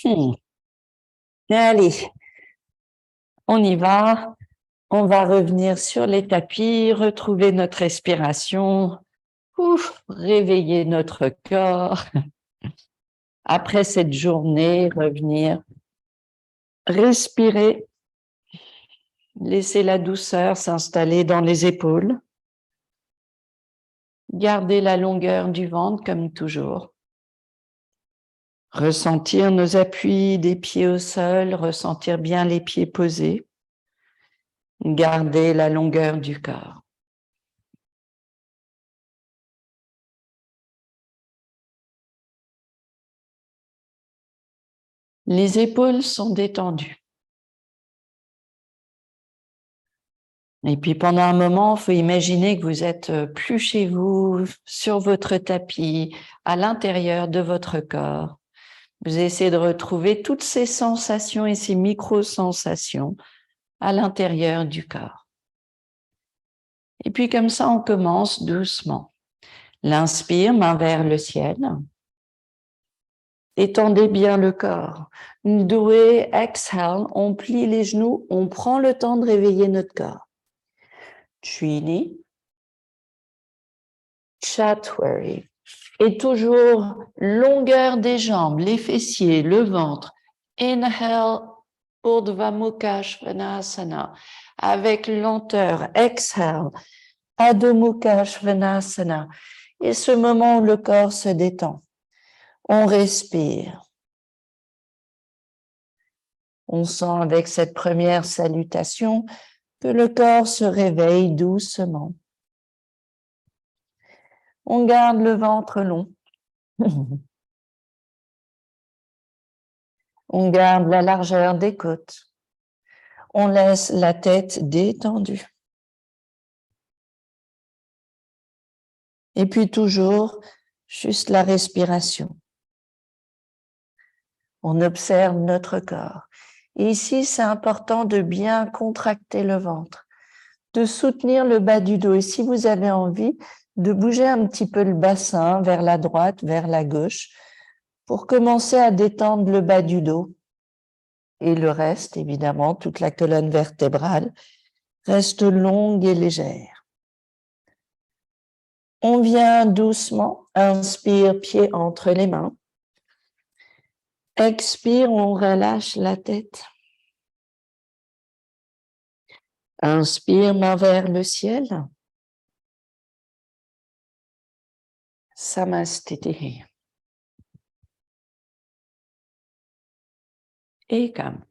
Hmm. Allez, on y va. On va revenir sur les tapis, retrouver notre respiration, réveiller notre corps. Après cette journée, revenir, respirer, laisser la douceur s'installer dans les épaules. Garder la longueur du ventre comme toujours. Ressentir nos appuis des pieds au sol, ressentir bien les pieds posés. Garder la longueur du corps. Les épaules sont détendues. Et puis pendant un moment, il faut imaginer que vous êtes plus chez vous, sur votre tapis, à l'intérieur de votre corps. Vous essayez de retrouver toutes ces sensations et ces micro-sensations à l'intérieur du corps. Et puis comme ça, on commence doucement. L'inspire, main vers le ciel. Étendez bien le corps. Doué, exhale, on plie les genoux, on prend le temps de réveiller notre corps. Trini, Chatwari. Et toujours longueur des jambes, les fessiers, le ventre. Inhale, Urdhva Mukha Svanasana. Avec lenteur, exhale, Adho Mukha Svanasana. Et ce moment où le corps se détend. On respire. On sent avec cette première salutation que le corps se réveille doucement. On garde le ventre long. On garde la largeur des côtes. On laisse la tête détendue. Et puis toujours, juste la respiration. On observe notre corps. Et ici, c'est important de bien contracter le ventre, de soutenir le bas du dos. Et si vous avez envie, de bouger un petit peu le bassin vers la droite, vers la gauche, pour commencer à détendre le bas du dos. Et le reste, évidemment, toute la colonne vertébrale, reste longue et légère. On vient doucement, inspire, pied entre les mains. Expire, on relâche la tête. Inspire, main vers le ciel. Samastiti. Ekam.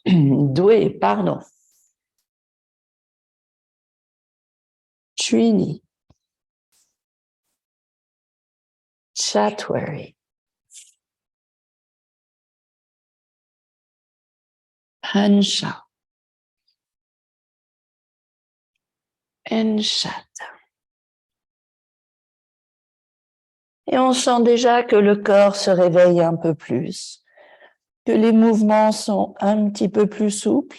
Doué, pardon. Trini. Chatwari. Hansha. Enshat. Et on sent déjà que le corps se réveille un peu plus, que les mouvements sont un petit peu plus souples,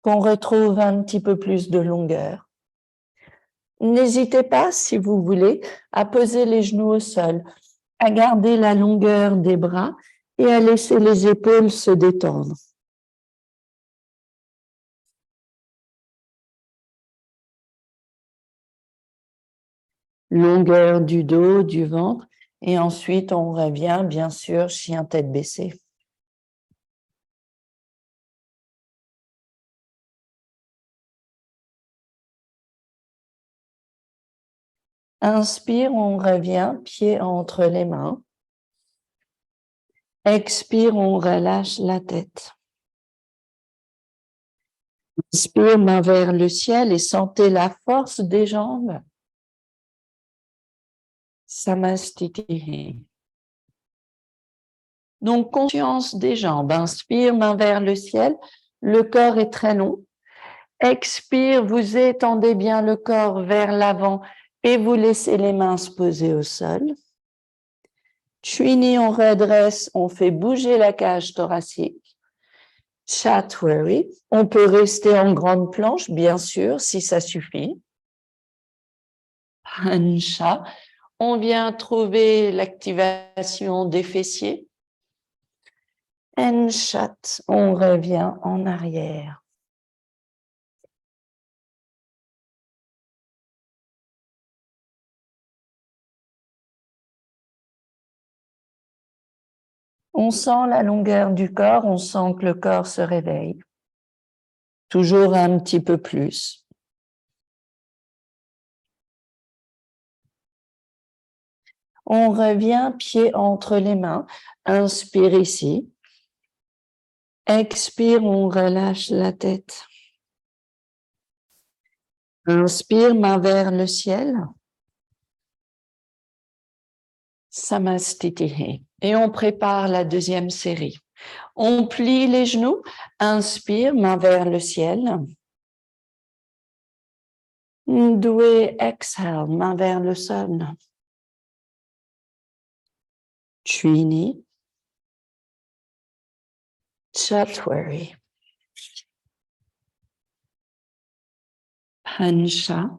qu'on retrouve un petit peu plus de longueur. N'hésitez pas, si vous voulez, à poser les genoux au sol, à garder la longueur des bras et à laisser les épaules se détendre. Longueur du dos, du ventre, et ensuite on revient, bien sûr, chien tête baissée. Inspire, on revient, pied entre les mains. Expire, on relâche la tête. Inspire, main vers le ciel et sentez la force des jambes. Samastiti. Donc, conscience des jambes. Inspire, main vers le ciel. Le corps est très long. Expire, vous étendez bien le corps vers l'avant et vous laissez les mains se poser au sol. Trini, on redresse, on fait bouger la cage thoracique. Chatwari, on peut rester en grande planche, bien sûr, si ça suffit. Hansha, On vient trouver l'activation des fessiers. And shut, on revient en arrière. On sent la longueur du corps, on sent que le corps se réveille. Toujours un petit peu plus. On revient pied entre les mains. Inspire ici. Expire, on relâche la tête. Inspire, main vers le ciel. Samastitihi. Et on prépare la deuxième série. On plie les genoux. Inspire, main vers le ciel. Doué, exhale, main vers le sol. Trini. Chatwari. Pansha.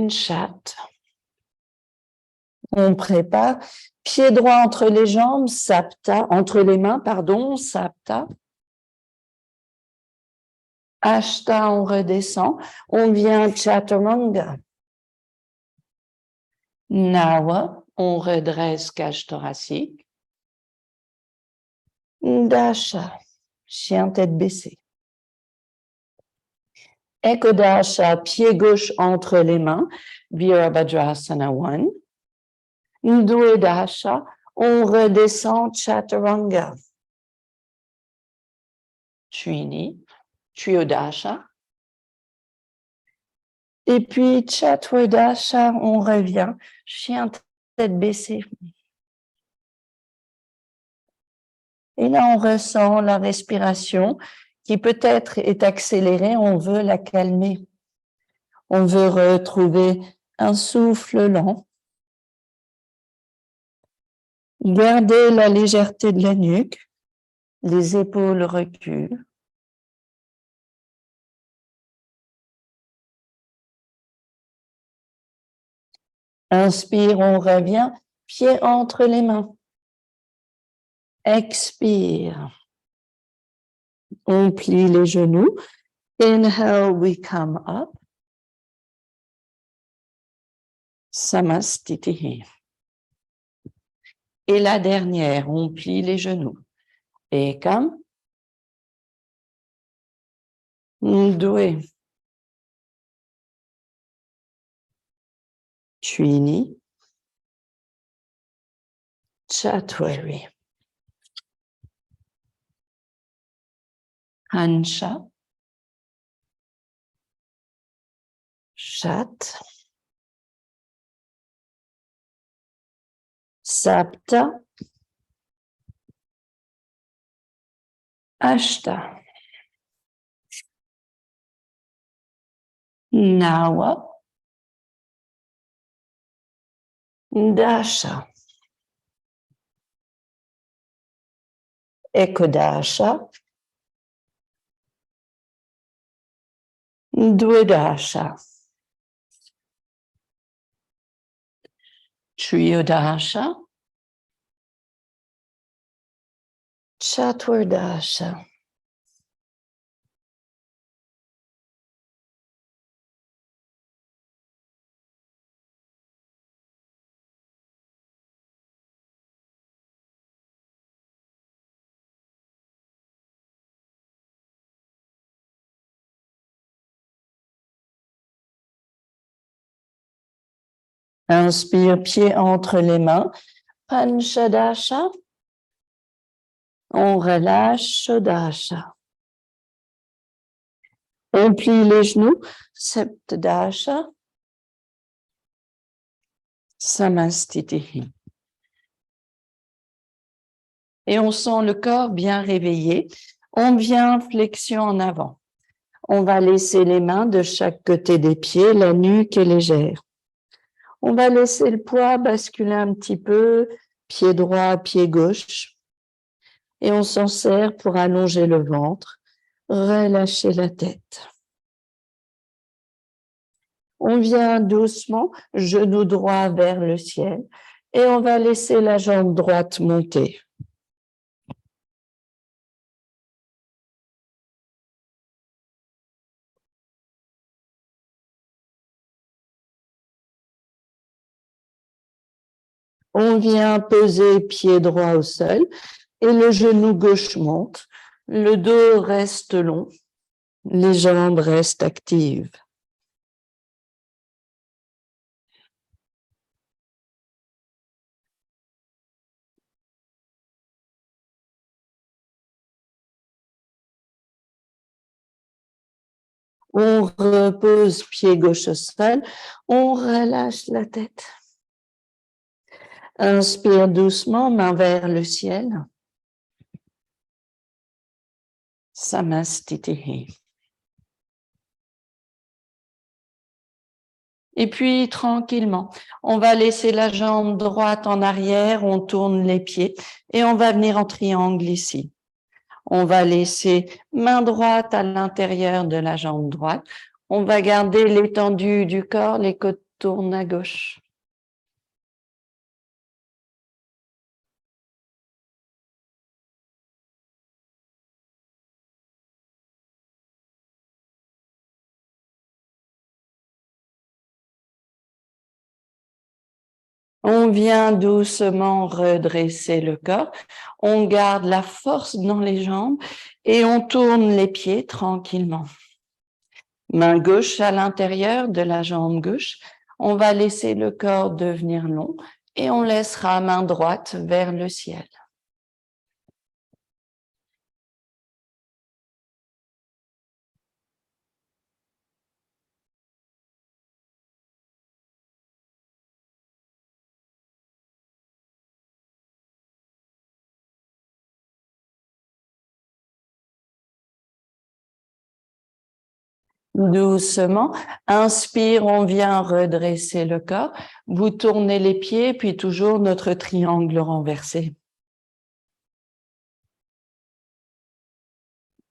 Chat. On prépare. Pied droit entre les jambes, sapta. Entre les mains, pardon, sapta. Ashta, on redescend. On vient chaturanga. Nawa, on redresse cage thoracique. Dasha, chien tête baissée. Ekodasha, pied gauche entre les mains. Virabhadrasana 1. Duedasha, on redescend chaturanga. Trini, Triodasha. Et puis Chatwardasha, on revient, chien tête baissée. Et là, on ressent la respiration qui peut-être est accélérée, on veut la calmer. On veut retrouver un souffle lent. Gardez la légèreté de la nuque, les épaules reculent. Inspire, on revient, pied entre les mains. Expire. On plie les genoux. Inhale, we come up. Samastitihi. Et la dernière, on plie les genoux. Ekam. Doué. Trini. Chatwari. Hansha. Shat. Sapta. Ashta. Nawa. Dasha. Ekodasha. Duedasha. Triodasha. Chatwardasha. Inspire, pied entre les mains. Panchadasha. On relâche Shodasha. On plie les genoux. Septadasha. Samastitihi. Et on sent le corps bien réveillé. On vient flexion en avant. On va laisser les mains de chaque côté des pieds, la nuque est légère. On va laisser le poids basculer un petit peu, pied droit, pied gauche. Et on s'en sert pour allonger le ventre, relâcher la tête. On vient doucement, genou droit vers le ciel, et on va laisser la jambe droite monter. On vient poser pied droit au sol et le genou gauche monte. Le dos reste long, les jambes restent actives. On repose pied gauche au sol, on relâche la tête. Inspire doucement, main vers le ciel. Samastitihi. Et puis, tranquillement, on va laisser la jambe droite en arrière, on tourne les pieds et on va venir en triangle ici. On va laisser main droite à l'intérieur de la jambe droite. On va garder l'étendue du corps, les côtes tournent à gauche. On vient doucement redresser le corps. On garde la force dans les jambes et on tourne les pieds tranquillement. Main gauche à l'intérieur de la jambe gauche. On va laisser le corps devenir long et on laissera main droite vers le ciel. Doucement, inspire, on vient redresser le corps. Vous tournez les pieds, puis toujours notre triangle renversé.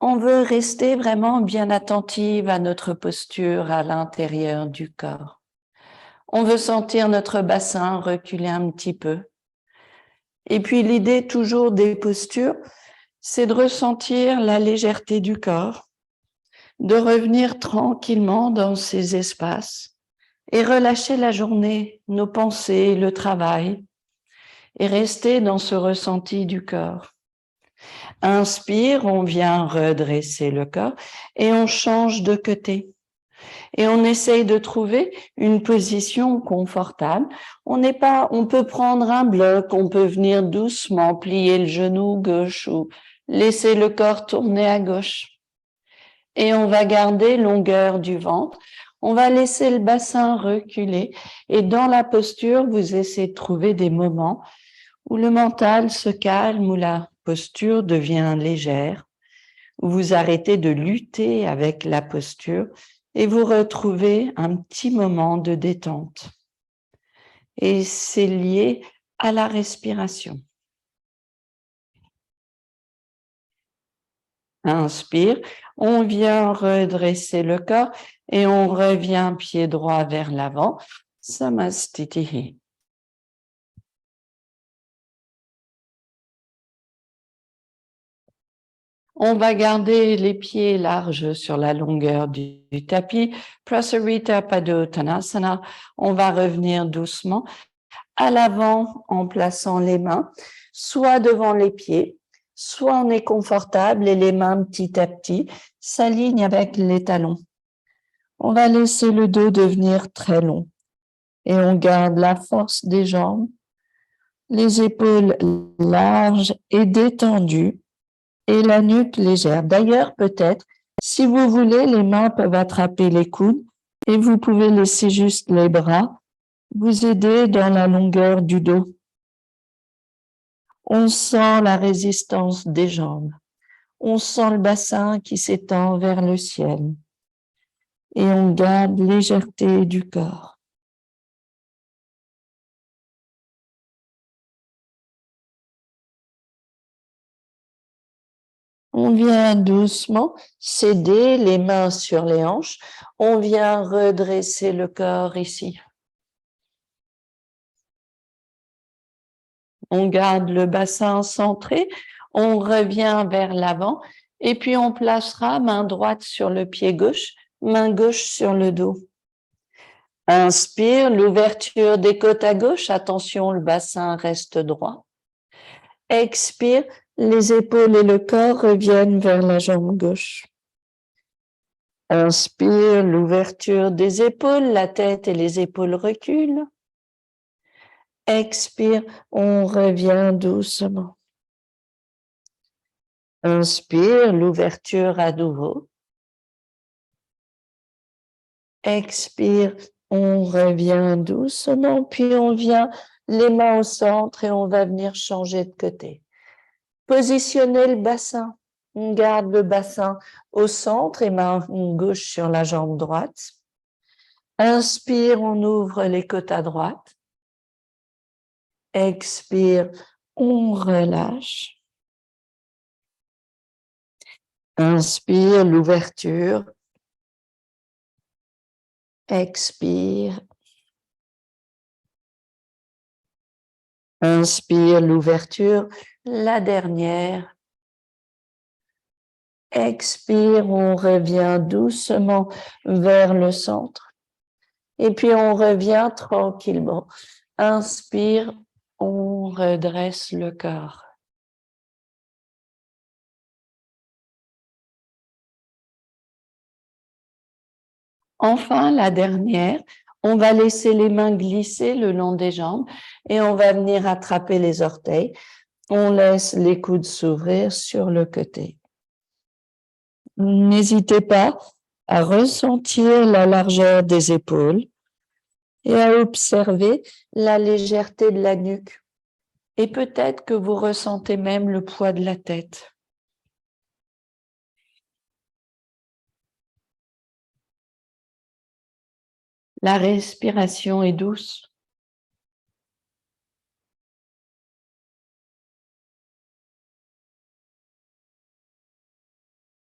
On veut rester vraiment bien attentive à notre posture à l'intérieur du corps. On veut sentir notre bassin reculer un petit peu. Et puis l'idée toujours des postures, c'est de ressentir la légèreté du corps, de revenir tranquillement dans ces espaces et relâcher la journée, nos pensées, le travail, et rester dans ce ressenti du corps. Inspire, on vient redresser le corps et on change de côté. Et on essaye de trouver une position confortable. On peut prendre un bloc, on peut venir doucement plier le genou gauche ou laisser le corps tourner à gauche. Et on va garder longueur du ventre. On va laisser le bassin reculer. Et dans la posture, vous essayez de trouver des moments où le mental se calme, où la posture devient légère, où vous arrêtez de lutter avec la posture et vous retrouvez un petit moment de détente. Et c'est lié à la respiration. Inspire, on vient redresser le corps et on revient pied droit vers l'avant. Samastitihi. On va garder les pieds larges sur la longueur du tapis. Prasarita Padottanasana. On va revenir doucement à l'avant en plaçant les mains, soit devant les pieds, soit on est confortable et les mains petit à petit s'alignent avec les talons. On va laisser le dos devenir très long et on garde la force des jambes, les épaules larges et détendues et la nuque légère. D'ailleurs, peut-être, si vous voulez, les mains peuvent attraper les coudes et vous pouvez laisser juste les bras vous aider dans la longueur du dos. On sent la résistance des jambes. On sent le bassin qui s'étend vers le ciel. Et on garde légèreté du corps. On vient doucement s'aider les mains sur les hanches. On vient redresser le corps ici. On garde le bassin centré. On revient vers l'avant. Et puis, on placera main droite sur le pied gauche, main gauche sur le dos. Inspire, l'ouverture des côtes à gauche. Attention, le bassin reste droit. Expire, les épaules et le corps reviennent vers la jambe gauche. Inspire, l'ouverture des épaules, la tête et les épaules reculent. Expire, on revient doucement. Inspire, l'ouverture à nouveau. Expire, on revient doucement, puis on vient les mains au centre et on va venir changer de côté. Positionnez le bassin. On garde le bassin au centre et main gauche sur la jambe droite. Inspire, on ouvre les côtes à droite. Expire, on relâche. Inspire, l'ouverture. Expire. Inspire, l'ouverture. La dernière. Expire, on revient doucement vers le centre. Et puis, on revient tranquillement. Inspire, on redresse le corps. Enfin, la dernière, on va laisser les mains glisser le long des jambes et on va venir attraper les orteils. On laisse les coudes s'ouvrir sur le côté. N'hésitez pas à ressentir la largeur des épaules et à observer la légèreté de la nuque. Et peut-être que vous ressentez même le poids de la tête. La respiration est douce.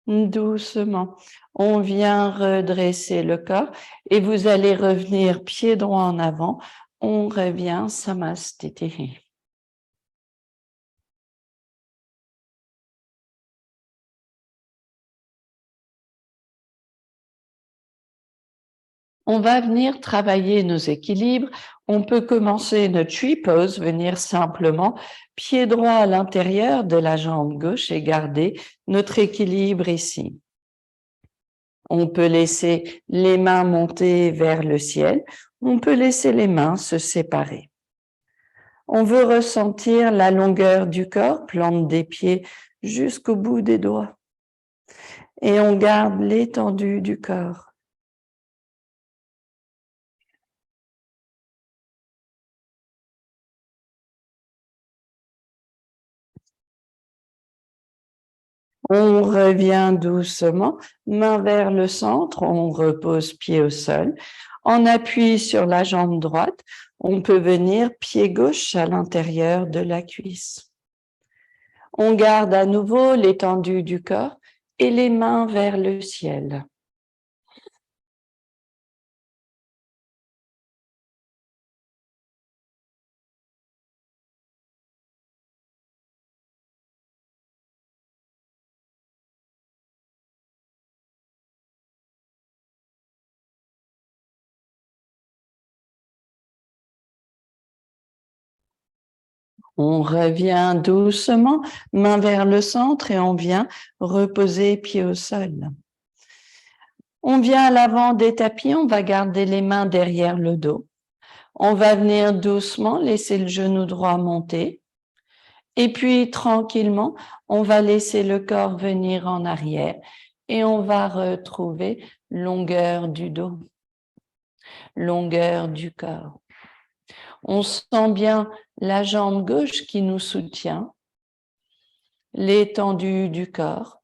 Doucement, on vient redresser le corps et vous allez revenir pied droit en avant. On revient Samastiti. On va venir travailler nos équilibres. On peut commencer notre tree pose, venir simplement pied droit à l'intérieur de la jambe gauche et garder notre équilibre ici. On peut laisser les mains monter vers le ciel. On peut laisser les mains se séparer. On veut ressentir la longueur du corps, plante des pieds jusqu'au bout des doigts. Et on garde l'étendue du corps. On revient doucement, main vers le centre, on repose pied au sol. On appuie sur la jambe droite, on peut venir pied gauche à l'intérieur de la cuisse. On garde à nouveau l'étendue du corps et les mains vers le ciel. On revient doucement, main vers le centre et on vient reposer pied au sol. On vient à l'avant des tapis, on va garder les mains derrière le dos. On va venir doucement laisser le genou droit monter. Et puis tranquillement, on va laisser le corps venir en arrière et on va retrouver longueur du dos, longueur du corps. On sent bien la jambe gauche qui nous soutient, l'étendue du corps,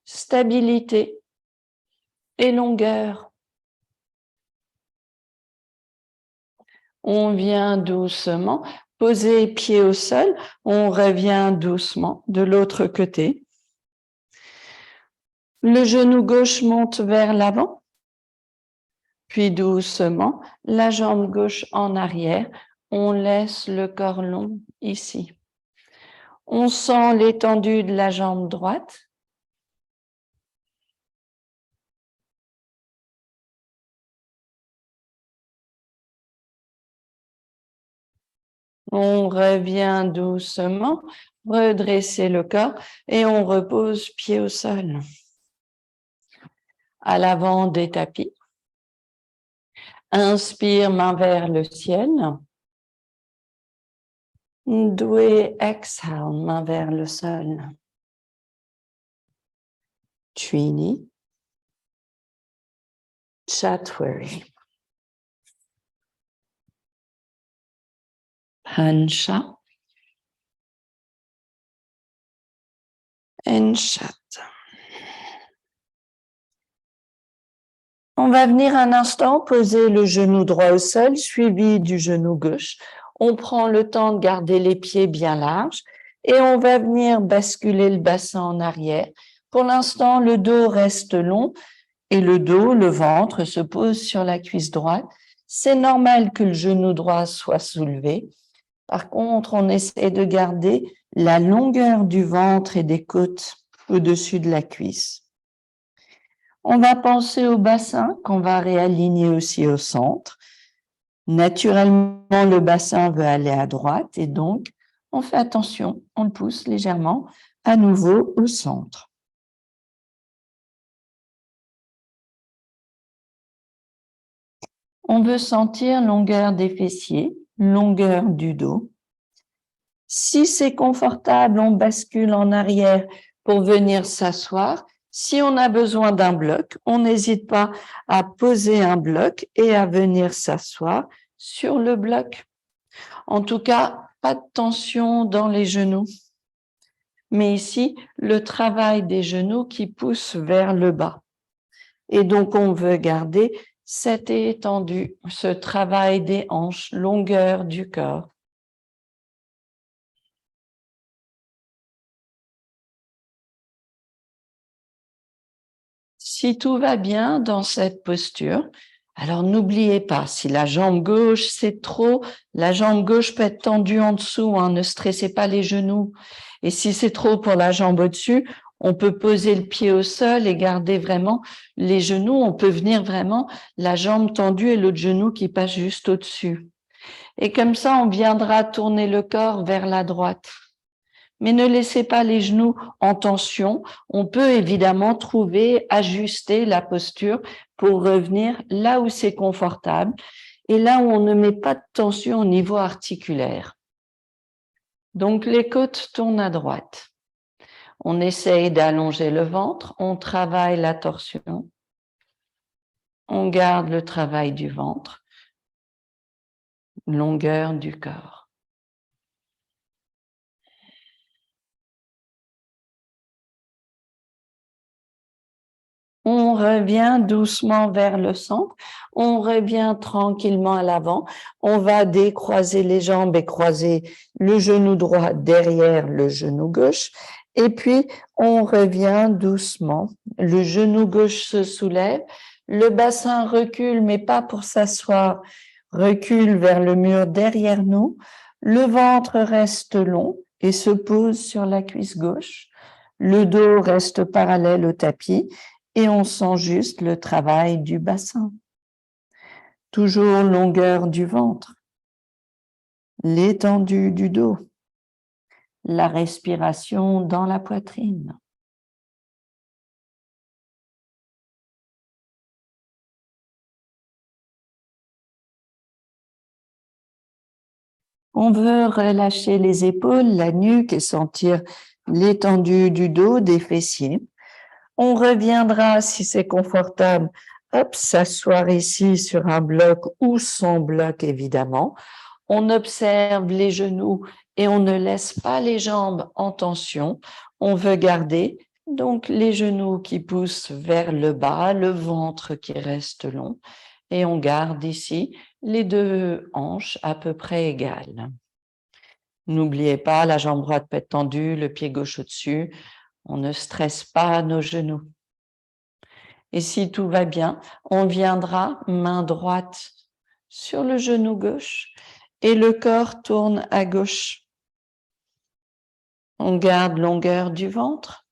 stabilité et longueur. On vient doucement poser pied au sol, on revient doucement de l'autre côté. Le genou gauche monte vers l'avant, puis doucement, la jambe gauche en arrière. On laisse le corps long ici. On sent l'étendue de la jambe droite. On revient doucement, redresser le corps et on repose pied au sol. À l'avant des tapis. Inspire, main vers le ciel. Doué, exhale, main vers le sol. Trini. Chatwari. Hansha. Enchat. On va venir un instant poser le genou droit au sol, suivi du genou gauche. On prend le temps de garder les pieds bien larges et on va venir basculer le bassin en arrière. Pour l'instant, le dos reste long et le dos, le ventre se pose sur la cuisse droite. C'est normal que le genou droit soit soulevé. Par contre, on essaie de garder la longueur du ventre et des côtes au-dessus de la cuisse. On va penser au bassin qu'on va réaligner aussi au centre. Naturellement, le bassin veut aller à droite et donc on fait attention, on le pousse légèrement à nouveau au centre. On veut sentir longueur des fessiers, longueur du dos. Si c'est confortable, on bascule en arrière pour venir s'asseoir. Si on a besoin d'un bloc, on n'hésite pas à poser un bloc et à venir s'asseoir sur le bloc. En tout cas, pas de tension dans les genoux. Mais ici, le travail des genoux qui pousse vers le bas. Et donc, on veut garder cette étendue, ce travail des hanches, longueur du corps. Si tout va bien dans cette posture, alors n'oubliez pas, si la jambe gauche c'est trop, la jambe gauche peut être tendue en dessous, hein, ne stressez pas les genoux. Et si c'est trop pour la jambe au-dessus, on peut poser le pied au sol et garder vraiment les genoux. On peut venir vraiment la jambe tendue et l'autre genou qui passe juste au-dessus. Et comme ça, on viendra tourner le corps vers la droite. Mais ne laissez pas les genoux en tension. On peut évidemment trouver, ajuster la posture pour revenir là où c'est confortable et là où on ne met pas de tension au niveau articulaire. Donc, les côtes tournent à droite. On essaye d'allonger le ventre, on travaille la torsion. On garde le travail du ventre, longueur du corps. On revient doucement vers le centre, on revient tranquillement à l'avant, on va décroiser les jambes et croiser le genou droit derrière le genou gauche, et puis on revient doucement, le genou gauche se soulève, le bassin recule, mais pas pour s'asseoir, recule vers le mur derrière nous, le ventre reste long et se pose sur la cuisse gauche, le dos reste parallèle au tapis, et on sent juste le travail du bassin. Toujours longueur du ventre, l'étendue du dos, la respiration dans la poitrine. On veut relâcher les épaules, la nuque et sentir l'étendue du dos, des fessiers. On reviendra, si c'est confortable, hop, s'asseoir ici sur un bloc ou sans bloc, évidemment. On observe les genoux et on ne laisse pas les jambes en tension. On veut garder donc les genoux qui poussent vers le bas, le ventre qui reste long. Et on garde ici les deux hanches à peu près égales. N'oubliez pas, la jambe droite peut être tendue, le pied gauche au-dessus. On ne stresse pas nos genoux. Et si tout va bien, on viendra main droite sur le genou gauche et le corps tourne à gauche. On garde longueur du ventre.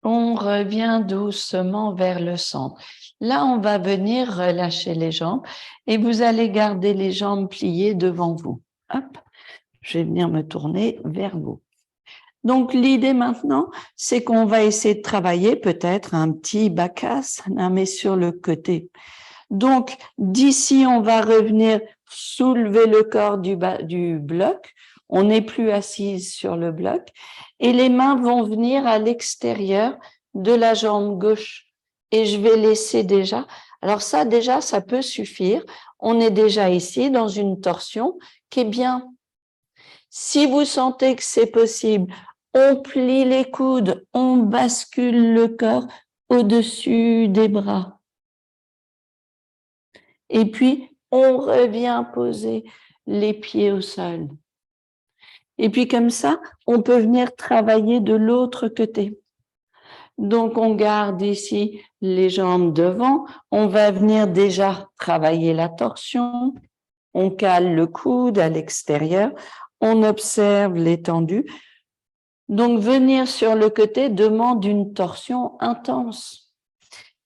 On revient doucement vers le centre. Là, on va venir relâcher les jambes et vous allez garder les jambes pliées devant vous. Hop, je vais venir me tourner vers vous. Donc, l'idée maintenant, c'est qu'on va essayer de travailler peut-être un petit bakasana, mais sur le côté. Donc, d'ici, on va revenir soulever le corps du bloc. On n'est plus assise sur le bloc. Et les mains vont venir à l'extérieur de la jambe gauche. Et je vais laisser déjà. Alors ça, déjà, ça peut suffire. On est déjà ici dans une torsion qui est bien. Si vous sentez que c'est possible, on plie les coudes, on bascule le corps au-dessus des bras. Et puis, on revient poser les pieds au sol. Et puis comme ça, on peut venir travailler de l'autre côté. Donc, on garde ici les jambes devant. On va venir déjà travailler la torsion. On cale le coude à l'extérieur. On observe l'étendue. Donc, venir sur le côté demande une torsion intense.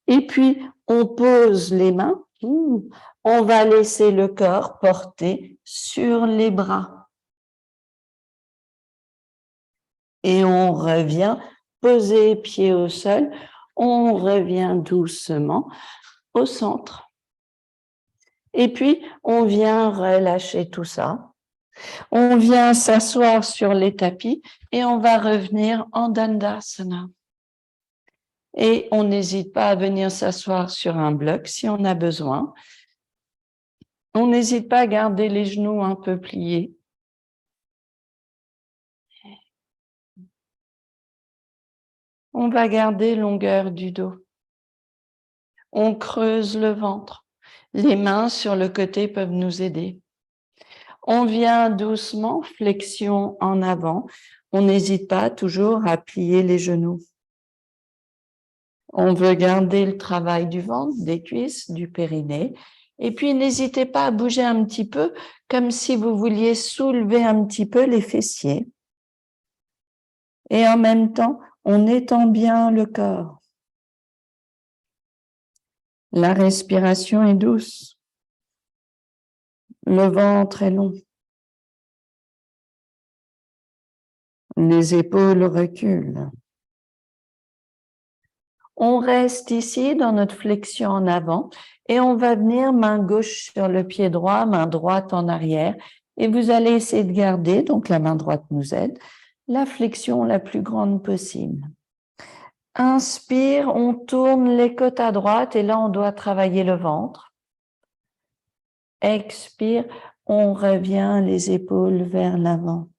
Et puis, on pose les mains. On va laisser le corps porter sur les bras. Et on revient, poser pied au sol. On revient doucement au centre. Et puis, on vient relâcher tout ça. On vient s'asseoir sur les tapis et on va revenir en Dandasana. Et on n'hésite pas à venir s'asseoir sur un bloc si on a besoin. On n'hésite pas à garder les genoux un peu pliés. On va garder longueur du dos. On creuse le ventre. Les mains sur le côté peuvent nous aider. On vient doucement, flexion en avant. On n'hésite pas toujours à plier les genoux. On veut garder le travail du ventre, des cuisses, du périnée. Et puis, n'hésitez pas à bouger un petit peu, comme si vous vouliez soulever un petit peu les fessiers. Et en même temps, on étend bien le corps. La respiration est douce. Le ventre est long. Les épaules reculent. On reste ici dans notre flexion en avant et on va venir main gauche sur le pied droit, main droite en arrière. Et vous allez essayer de garder, donc la main droite nous aide, la flexion la plus grande possible. Inspire, on tourne les côtes à droite et là on doit travailler le ventre. Expire, on revient les épaules vers l'avant.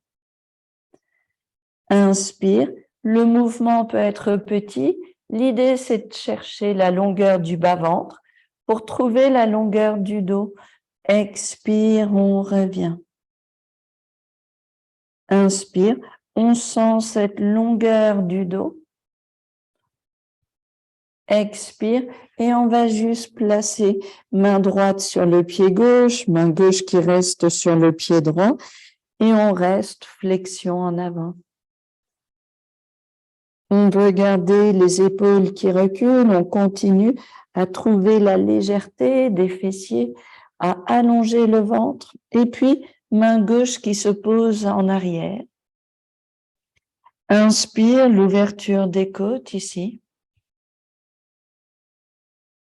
Inspire, le mouvement peut être petit. L'idée, c'est de chercher la longueur du bas-ventre pour trouver la longueur du dos. Expire, on revient. Inspire, on sent cette longueur du dos. Expire et on va juste placer main droite sur le pied gauche, main gauche qui reste sur le pied droit et on reste flexion en avant. On veut garder les épaules qui reculent, on continue à trouver la légèreté des fessiers, à allonger le ventre et puis main gauche qui se pose en arrière. Inspire, l'ouverture des côtes ici.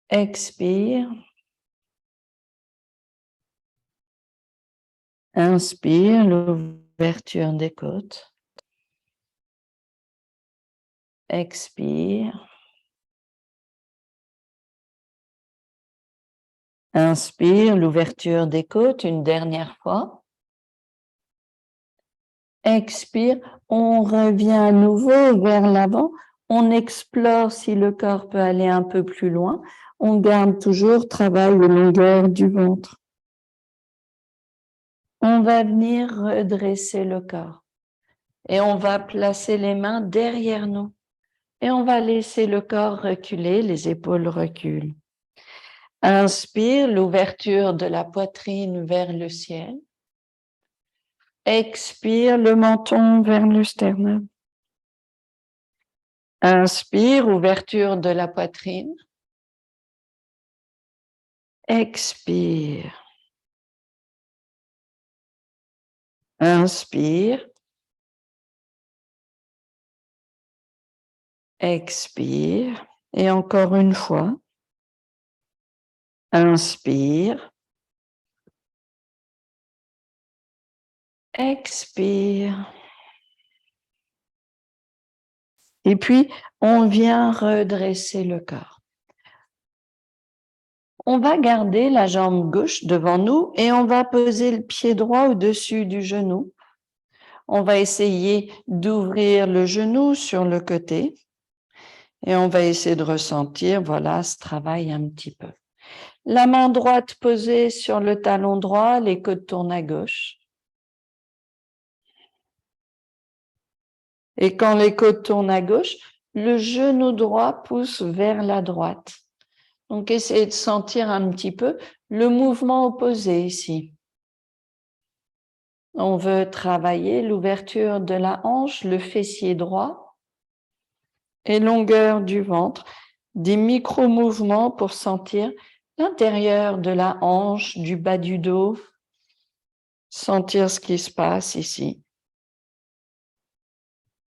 Expire. Inspire, l'ouverture des côtes. Expire. Inspire, l'ouverture des côtes une dernière fois. Expire, on revient à nouveau vers l'avant. On explore si le corps peut aller un peu plus loin. On garde toujours travail de longueur du ventre. On va venir redresser le corps et on va placer les mains derrière nous et on va laisser le corps reculer, les épaules reculent. Inspire, l'ouverture de la poitrine vers le ciel. Expire, le menton vers le sternum. Inspire, ouverture de la poitrine. Expire. Inspire. Expire. Et encore une fois. Inspire. Expire. Et puis, on vient redresser le corps. On va garder la jambe gauche devant nous et on va poser le pied droit au-dessus du genou. On va essayer d'ouvrir le genou sur le côté et on va essayer de ressentir, voilà, ce travail un petit peu. La main droite posée sur le talon droit, les côtes tournent à gauche. Et quand les côtes tournent à gauche, le genou droit pousse vers la droite. Donc, essayez de sentir un petit peu le mouvement opposé ici. On veut travailler l'ouverture de la hanche, le fessier droit et longueur du ventre. Des micro-mouvements pour sentir l'intérieur de la hanche, du bas du dos, sentir ce qui se passe ici.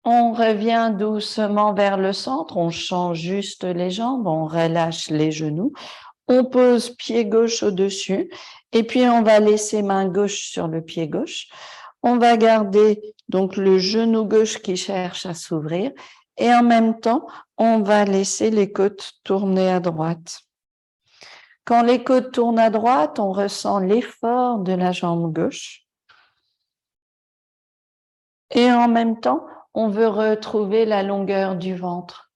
On revient doucement vers le centre, on change juste les jambes, on relâche les genoux, on pose pied gauche au-dessus et puis on va laisser main gauche sur le pied gauche. On va garder donc le genou gauche qui cherche à s'ouvrir et en même temps, on va laisser les côtes tourner à droite. Quand les côtes tournent à droite, on ressent l'effort de la jambe gauche. Et en même temps, on veut retrouver la longueur du ventre.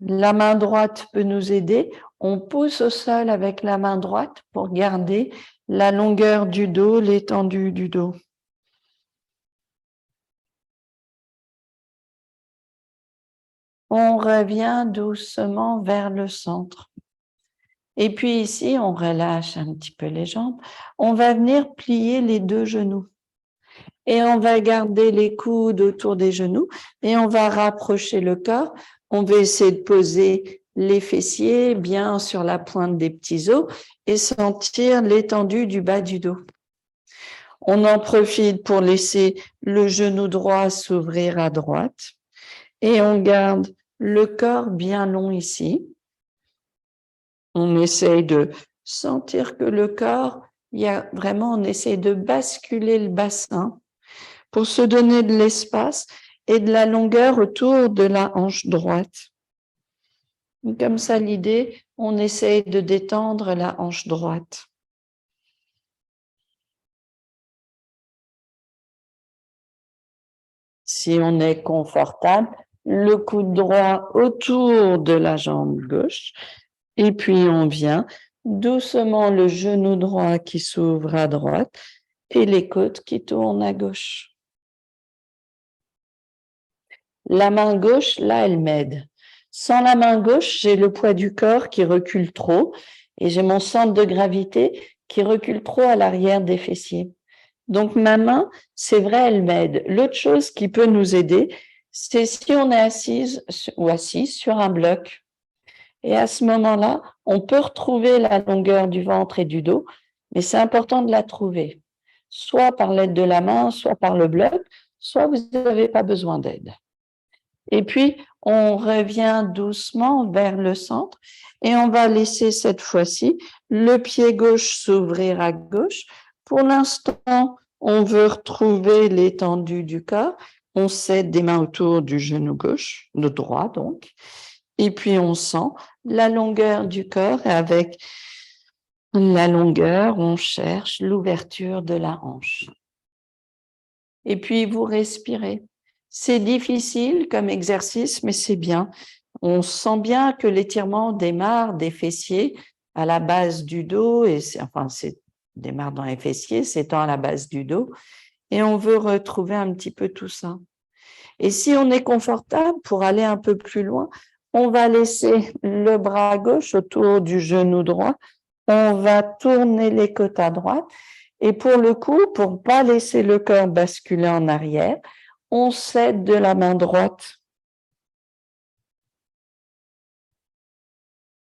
La main droite peut nous aider. On pousse au sol avec la main droite pour garder la longueur du dos, l'étendue du dos. On revient doucement vers le centre. Et puis ici, on relâche un petit peu les jambes. On va venir plier les deux genoux. Et on va garder les coudes autour des genoux et on va rapprocher le corps. On va essayer de poser les fessiers bien sur la pointe des petits os et sentir l'étendue du bas du dos. On en profite pour laisser le genou droit s'ouvrir à droite et on garde le corps bien long ici. On essaye de sentir que le corps, on essaye de basculer le bassin pour se donner de l'espace et de la longueur autour de la hanche droite. Comme ça, l'idée, on essaye de détendre la hanche droite. Si on est confortable, le coude droit autour de la jambe gauche et puis on vient doucement le genou droit qui s'ouvre à droite et les côtes qui tournent à gauche. La main gauche, là, elle m'aide. Sans la main gauche, j'ai le poids du corps qui recule trop et j'ai mon centre de gravité qui recule trop à l'arrière des fessiers. Donc, ma main, c'est vrai, elle m'aide. L'autre chose qui peut nous aider, c'est si on est assise ou assis sur un bloc. Et à ce moment-là, on peut retrouver la longueur du ventre et du dos, mais c'est important de la trouver, soit par l'aide de la main, soit par le bloc, soit vous n'avez pas besoin d'aide. Et puis, on revient doucement vers le centre et on va laisser cette fois-ci le pied gauche s'ouvrir à gauche. Pour l'instant, on veut retrouver l'étendue du corps. On cède des mains autour du genou gauche, le droit donc. Et puis, on sent la longueur du corps et avec la longueur, on cherche l'ouverture de la hanche. Et puis, vous respirez. C'est difficile comme exercice, mais c'est bien. On sent bien que l'étirement démarre des fessiers à la base du dos, et démarre dans les fessiers, s'étend à la base du dos, et on veut retrouver un petit peu tout ça. Et si on est confortable, pour aller un peu plus loin, on va laisser le bras gauche autour du genou droit, on va tourner les côtes à droite, et pour le coup, pour ne pas laisser le corps basculer en arrière, on cède de la main droite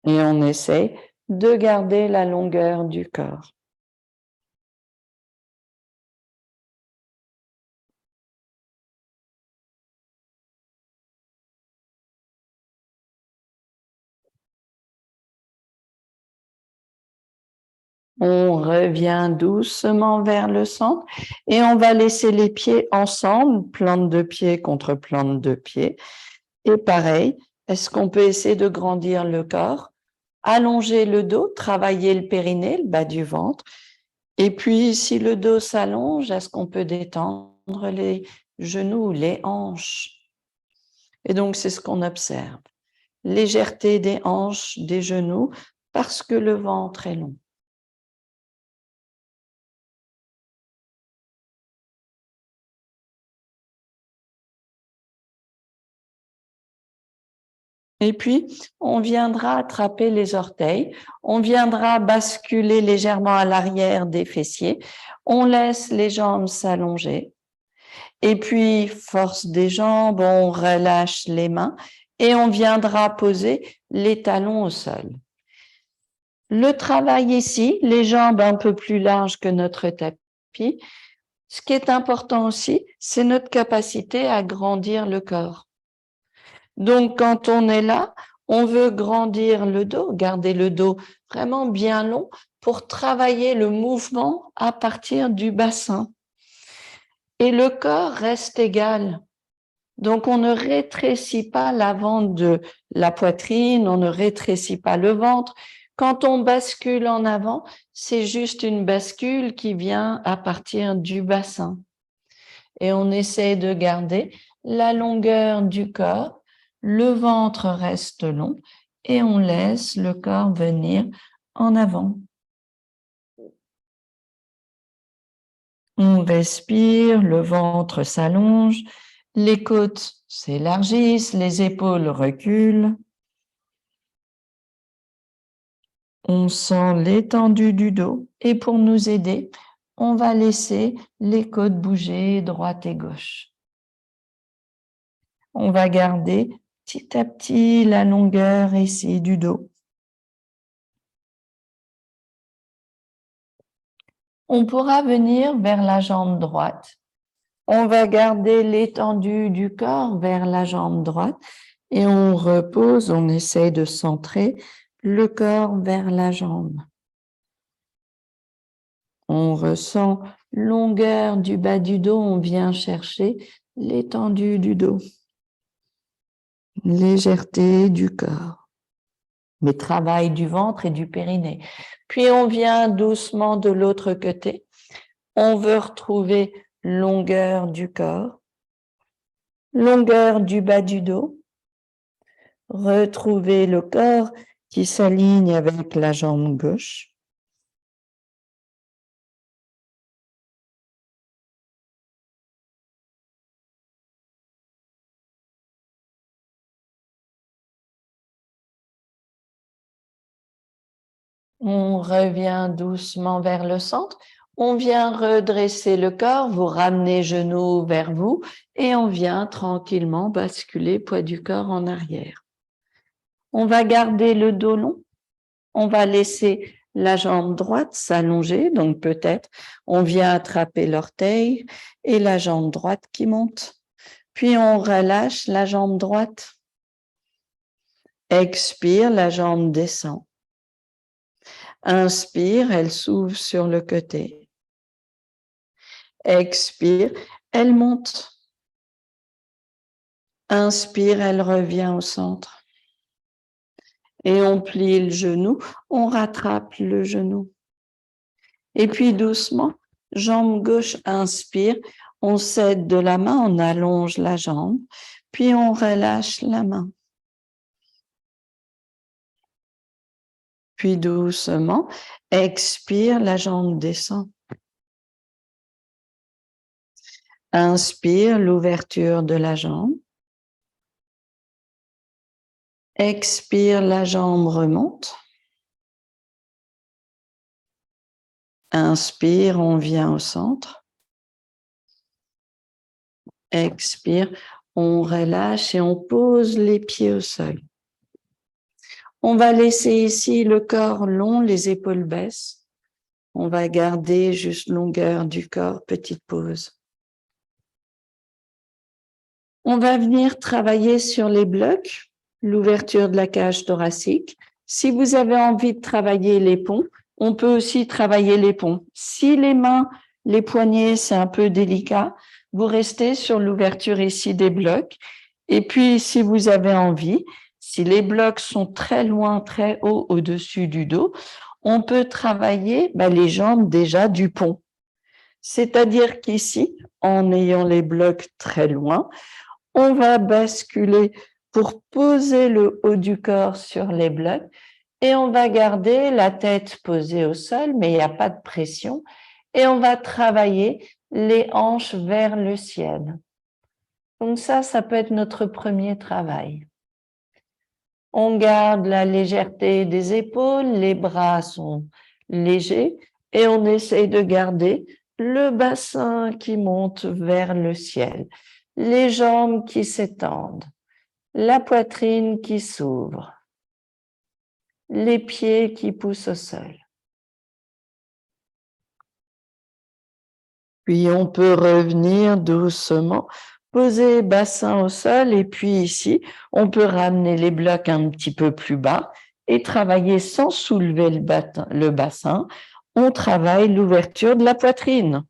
et on essaie de garder la longueur du corps. On revient doucement vers le centre et on va laisser les pieds ensemble, plante de pied contre plante de pied. Et pareil, est-ce qu'on peut essayer de grandir le corps, allonger le dos, travailler le périnée, le bas du ventre. Et puis, si le dos s'allonge, est-ce qu'on peut détendre les genoux, les hanches? Et donc, c'est ce qu'on observe. Légèreté des hanches, des genoux, parce que le ventre est long. Et puis, on viendra attraper les orteils, on viendra basculer légèrement à l'arrière des fessiers, on laisse les jambes s'allonger. Et puis, force des jambes, on relâche les mains et on viendra poser les talons au sol. Le travail ici, les jambes un peu plus larges que notre tapis. Ce qui est important aussi, c'est notre capacité à grandir le corps. Donc, quand on est là, on veut grandir le dos, garder le dos vraiment bien long pour travailler le mouvement à partir du bassin. Et le corps reste égal. Donc, on ne rétrécit pas l'avant de la poitrine, on ne rétrécit pas le ventre. Quand on bascule en avant, c'est juste une bascule qui vient à partir du bassin. Et on essaie de garder la longueur du corps, le ventre reste long et on laisse le corps venir en avant. On respire, le ventre s'allonge, les côtes s'élargissent, les épaules reculent. On sent l'étendue du dos et pour nous aider, on va laisser les côtes bouger droite et gauche. On va garder petit à petit la longueur ici du dos. On pourra venir vers la jambe droite. On va garder l'étendue du corps vers la jambe droite et on repose, on essaie de centrer le corps vers la jambe. On ressent longueur du bas du dos, on vient chercher l'étendue du dos, légèreté du corps, mais travail du ventre et du périnée. Puis on vient doucement de l'autre côté. On veut retrouver longueur du corps, longueur du bas du dos, retrouver le corps qui s'aligne avec la jambe gauche. On revient doucement vers le centre. On vient redresser le corps, vous ramenez genoux vers vous et on vient tranquillement basculer poids du corps en arrière. On va garder le dos long. On va laisser la jambe droite s'allonger, donc peut-être on vient attraper l'orteil et la jambe droite qui monte. Puis on relâche la jambe droite. Expire, la jambe descend. Inspire, elle s'ouvre sur le côté. Expire, elle monte. Inspire, elle revient au centre. Et on plie le genou, on rattrape le genou. Et puis doucement, jambe gauche, inspire, On s'aide de la main, on allonge la jambe, puis on relâche la main. Puis doucement, expire, la jambe descend. Inspire, l'ouverture de la jambe. Expire, la jambe remonte. Inspire, on vient au centre. Expire, on relâche et on pose les pieds au sol. On va laisser ici le corps long, les épaules baissent. On va garder juste longueur du corps, petite pause. On va venir travailler sur les blocs, l'ouverture de la cage thoracique. Si vous avez envie de travailler les ponts, on peut aussi travailler les ponts. Si les mains, les poignets, c'est un peu délicat, vous restez sur l'ouverture ici des blocs. Et puis, si vous avez envie, si les blocs sont très loin, très haut au-dessus du dos, on peut travailler les jambes déjà du pont. C'est-à-dire qu'ici, en ayant les blocs très loin, on va basculer pour poser le haut du corps sur les blocs et on va garder la tête posée au sol, mais il n'y a pas de pression. Et on va travailler les hanches vers le ciel. Donc ça peut être notre premier travail. On garde la légèreté des épaules, les bras sont légers et on essaye de garder le bassin qui monte vers le ciel, les jambes qui s'étendent, la poitrine qui s'ouvre, les pieds qui poussent au sol. Puis on peut revenir doucement, poser bassin au sol et puis ici, on peut ramener les blocs un petit peu plus bas et travailler sans soulever le bassin. On travaille l'ouverture de la poitrine.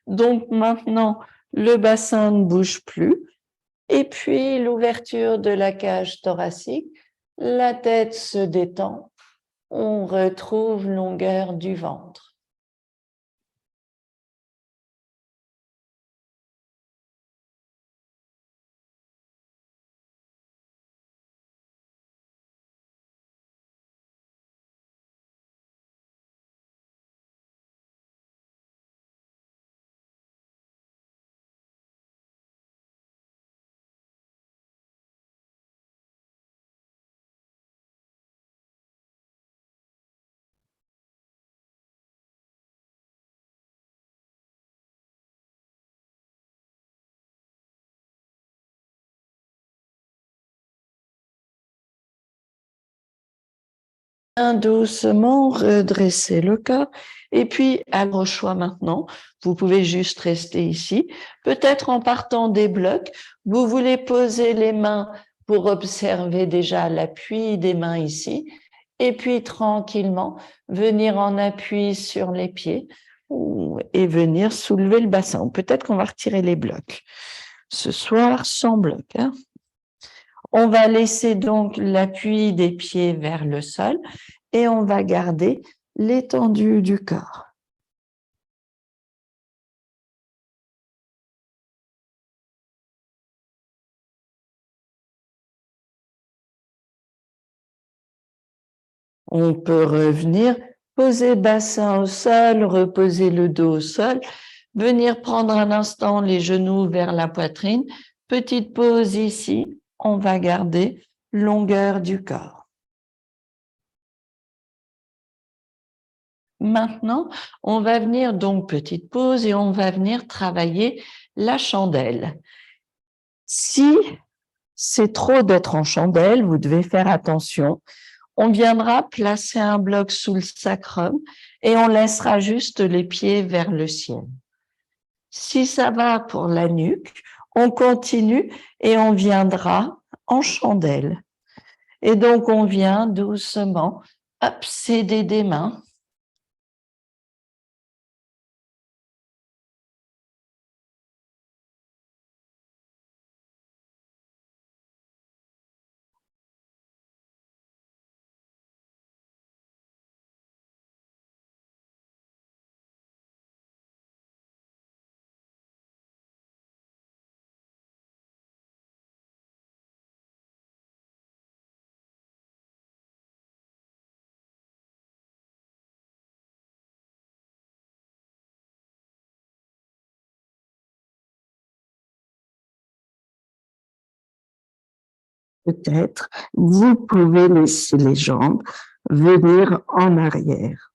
Donc maintenant, le bassin ne bouge plus et puis l'ouverture de la cage thoracique, la tête se détend, on retrouve longueur du ventre. Doucement redresser le corps et puis à vos choix maintenant, vous pouvez juste rester ici. Peut-être en partant des blocs, vous voulez poser les mains pour observer déjà l'appui des mains ici et puis tranquillement venir en appui sur les pieds et venir soulever le bassin. Peut-être qu'on va retirer les blocs. Ce soir, sans bloc. On va laisser donc l'appui des pieds vers le sol et on va garder l'étendue du corps. On peut revenir, poser bassin au sol, reposer le dos au sol, venir prendre un instant les genoux vers la poitrine. Petite pause ici, on va garder longueur du corps. Maintenant, on va venir donc, petite pause, et on va venir travailler la chandelle. Si c'est trop d'être en chandelle, vous devez faire attention. On viendra placer un bloc sous le sacrum et on laissera juste les pieds vers le ciel. Si ça va pour la nuque, on continue et on viendra en chandelle. Et donc, on vient doucement céder des mains. peut-être, vous pouvez laisser les jambes venir en arrière.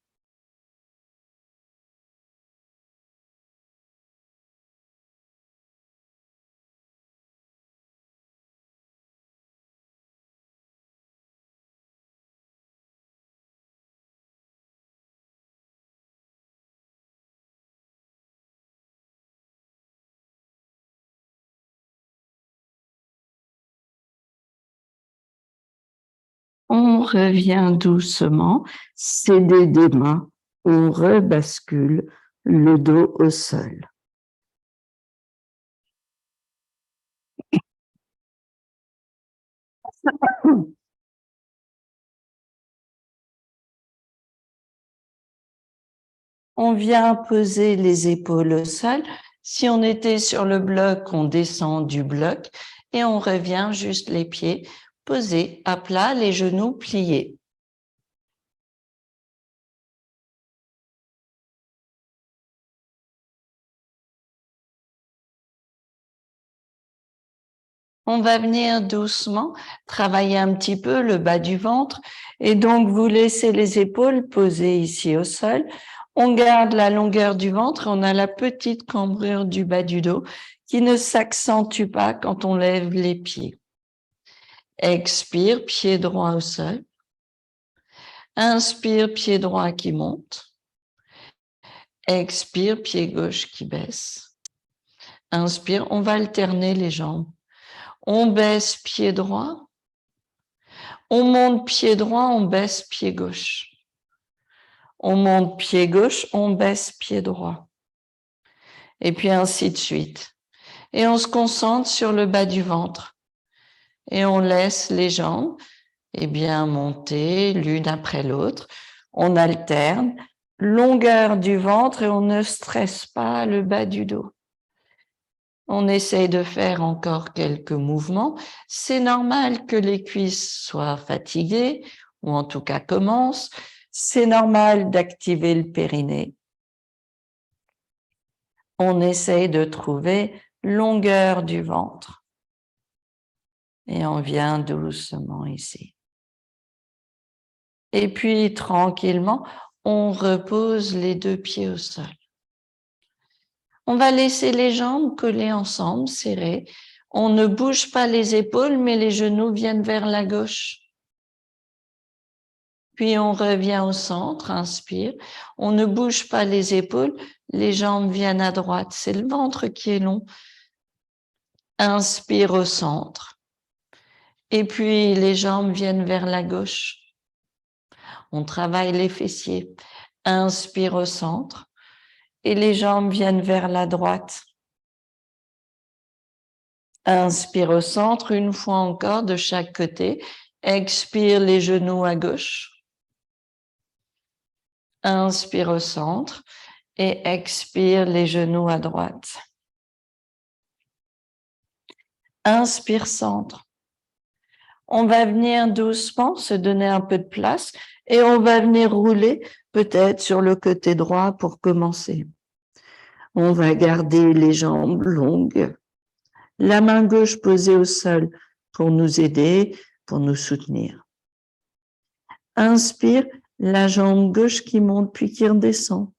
On revient doucement, céder des mains, on rebascule le dos au sol. On vient poser les épaules au sol. Si on était sur le bloc, on descend du bloc et on revient juste les pieds posés à plat, les genoux pliés. On va venir doucement travailler un petit peu le bas du ventre et donc vous laissez les épaules posées ici au sol. On garde la longueur du ventre, on a la petite cambrure du bas du dos qui ne s'accentue pas quand on lève les pieds. Expire, pied droit au sol. Inspire, pied droit qui monte. Expire, pied gauche qui baisse. Inspire, on va alterner les jambes. On baisse pied droit. On monte pied droit, on baisse pied gauche. On monte pied gauche, on baisse pied droit. Et puis ainsi de suite. Et on se concentre sur le bas du ventre. Et on laisse les jambes bien monter l'une après l'autre. On alterne. Longueur du ventre et on ne stresse pas le bas du dos. On essaye de faire encore quelques mouvements. C'est normal que les cuisses soient fatiguées ou en tout cas commencent. C'est normal d'activer le périnée. On essaye de trouver longueur du ventre. Et on vient doucement ici. Et puis tranquillement, on repose les deux pieds au sol. On va laisser les jambes collées ensemble, serrées. On ne bouge pas les épaules, mais les genoux viennent vers la gauche. Puis on revient au centre, inspire. On ne bouge pas les épaules, les jambes viennent à droite. C'est le ventre qui est long. Inspire au centre. Et puis les jambes viennent vers la gauche. On travaille les fessiers. Inspire au centre. Et les jambes viennent vers la droite. Inspire au centre, une fois encore de chaque côté. Expire les genoux à gauche. Inspire au centre et expire les genoux à droite. Inspire centre. On va venir doucement se donner un peu de place et on va venir rouler peut-être sur le côté droit pour commencer. On va garder les jambes longues. La main gauche posée au sol pour nous aider, pour nous soutenir. Inspire, la jambe gauche qui monte puis qui redescend.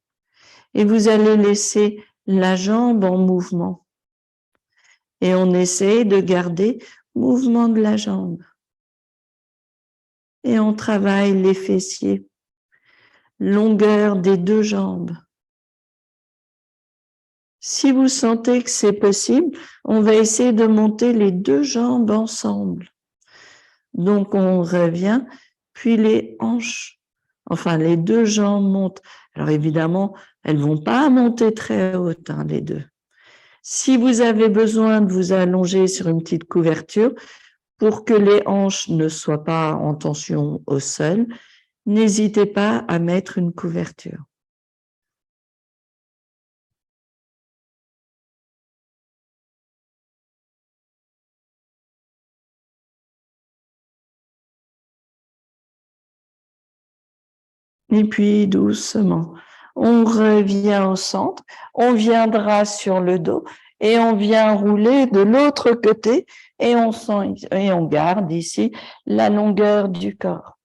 Et vous allez laisser la jambe en mouvement. Et on essaie de garder mouvement de la jambe. Et on travaille les fessiers, longueur des deux jambes. Si vous sentez que c'est possible, on va essayer de monter les deux jambes ensemble. Donc on revient, puis les hanches, enfin les deux jambes montent. Alors évidemment, elles vont pas monter très hautes, les deux. Si vous avez besoin de vous allonger sur une petite couverture pour que les hanches ne soient pas en tension au sol, n'hésitez pas à mettre une couverture. Et puis doucement, on revient au centre, on viendra sur le dos Et on vient rouler de l'autre côté et on garde ici la longueur du corps.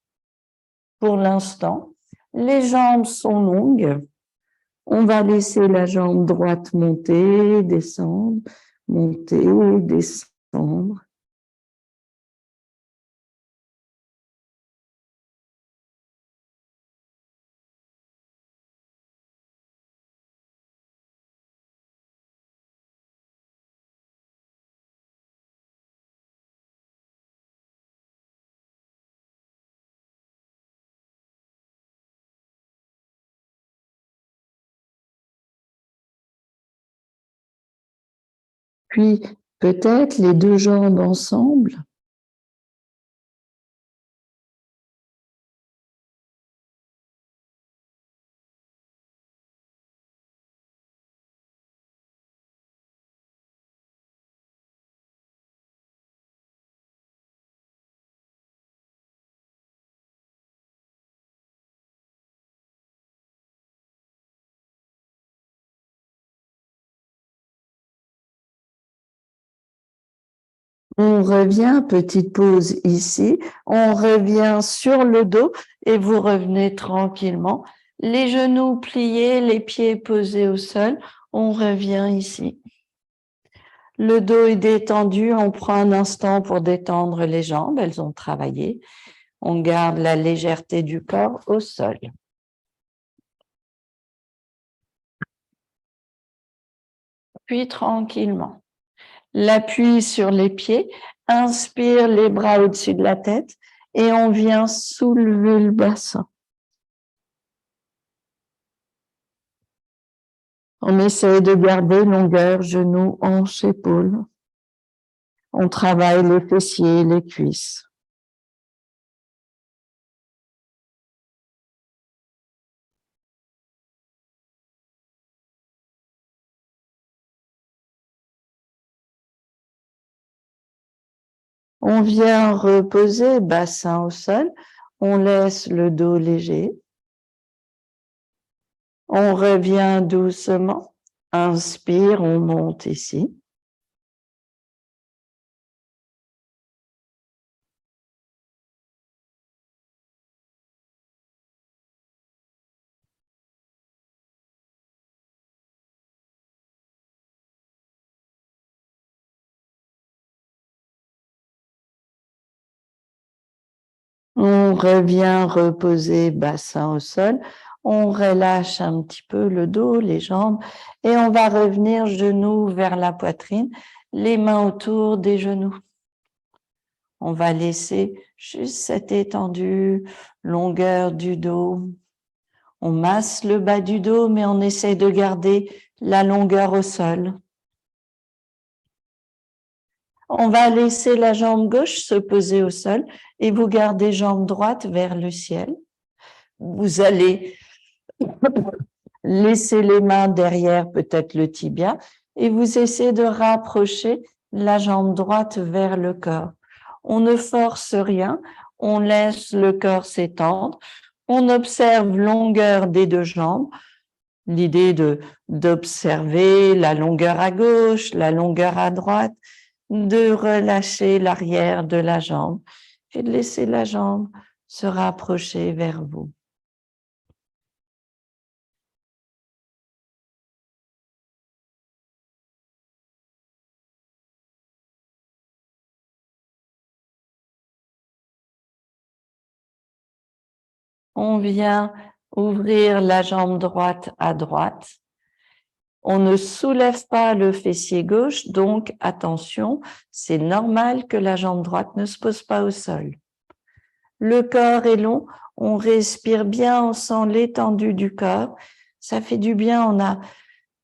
Pour l'instant, les jambes sont longues. On va laisser la jambe droite monter, descendre, monter, descendre. Puis peut-être les deux jambes ensemble. On revient, petite pause ici, on revient sur le dos et vous revenez tranquillement. Les genoux pliés, les pieds posés au sol, on revient ici. Le dos est détendu, on prend un instant pour détendre les jambes, elles ont travaillé. On garde la légèreté du corps au sol. Puis tranquillement. L'appui sur les pieds, inspire les bras au-dessus de la tête et on vient soulever le bassin. On essaie de garder longueur, genoux, hanches, épaules. On travaille les fessiers, les cuisses. On vient reposer, bassin au sol. On laisse le dos léger. On revient doucement. Inspire, on monte ici. On revient reposer, bassin au sol. On relâche un petit peu le dos, les jambes et on va revenir genoux vers la poitrine, les mains autour des genoux. On va laisser juste cette étendue, longueur du dos. On masse le bas du dos, mais on essaie de garder la longueur au sol. On va laisser la jambe gauche se poser au sol et vous gardez jambe droite vers le ciel. Vous allez laisser les mains derrière, peut-être le tibia, et vous essayez de rapprocher la jambe droite vers le corps. On ne force rien, on laisse le corps s'étendre, on observe longueur des deux jambes, l'idée d'observer la longueur à gauche, la longueur à droite, de relâcher l'arrière de la jambe et de laisser la jambe se rapprocher vers vous. On vient ouvrir la jambe droite à droite. On ne soulève pas le fessier gauche, donc attention, c'est normal que la jambe droite ne se pose pas au sol. Le corps est long, on respire bien, on sent l'étendue du corps. Ça fait du bien, on a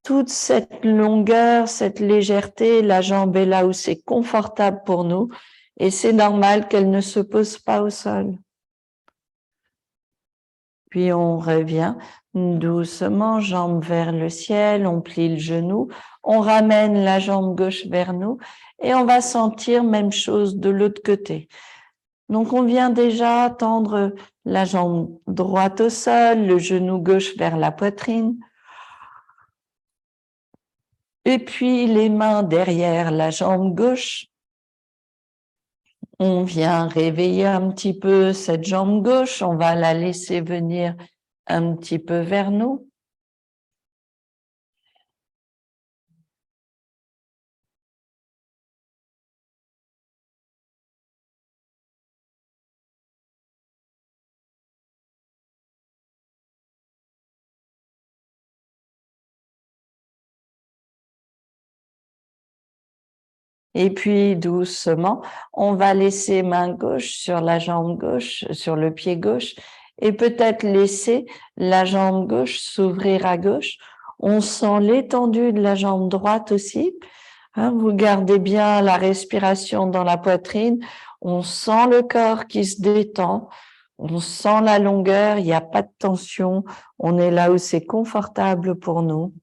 toute cette longueur, cette légèreté, la jambe est là où c'est confortable pour nous et c'est normal qu'elle ne se pose pas au sol. Puis on revient doucement, jambe vers le ciel, on plie le genou, on ramène la jambe gauche vers nous et on va sentir même chose de l'autre côté. Donc on vient déjà tendre la jambe droite au sol, le genou gauche vers la poitrine. Et puis les mains derrière la jambe gauche. On vient réveiller un petit peu cette jambe gauche. On va la laisser venir un petit peu vers nous. Et puis doucement, on va laisser main gauche sur la jambe gauche, sur le pied gauche, et peut-être laisser la jambe gauche s'ouvrir à gauche. On sent l'étendue de la jambe droite aussi. Vous gardez bien la respiration dans la poitrine. On sent le corps qui se détend. On sent la longueur. Il n'y a pas de tension. On est là où c'est confortable pour nous.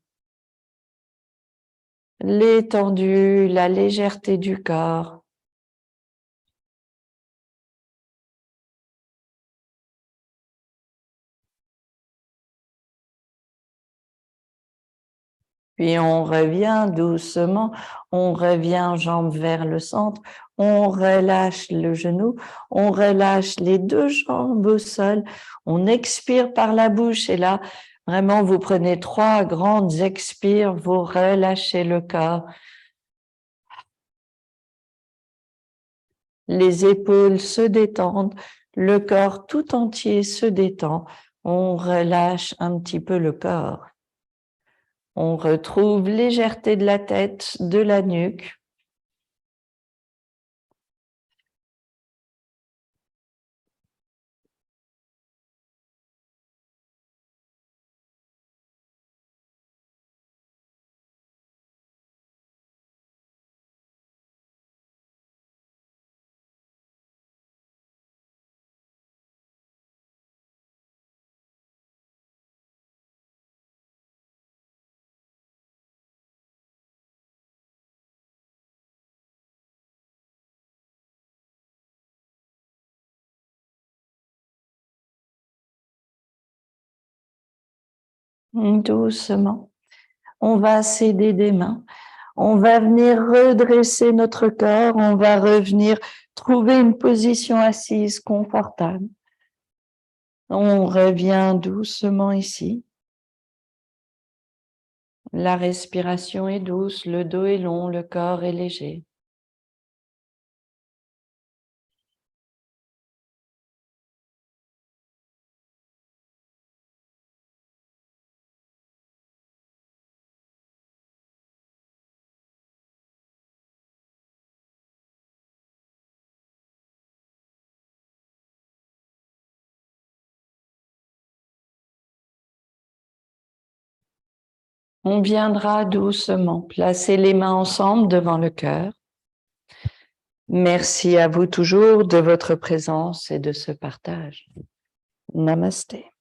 L'étendue, la légèreté du corps. Puis on revient doucement, on revient jambes vers le centre, on relâche le genou, on relâche les deux jambes au sol, on expire par la bouche et là, vraiment, vous prenez 3 grandes expires, vous relâchez le corps. Les épaules se détendent, le corps tout entier se détend, on relâche un petit peu le corps. On retrouve légèreté de la tête, de la nuque. Doucement, on va s'aider des mains. On va venir redresser notre corps. On va revenir trouver une position assise confortable. On revient doucement ici. La respiration est douce, le dos est long, le corps est léger. On viendra doucement placer les mains ensemble devant le cœur. Merci à vous toujours de votre présence et de ce partage. Namasté.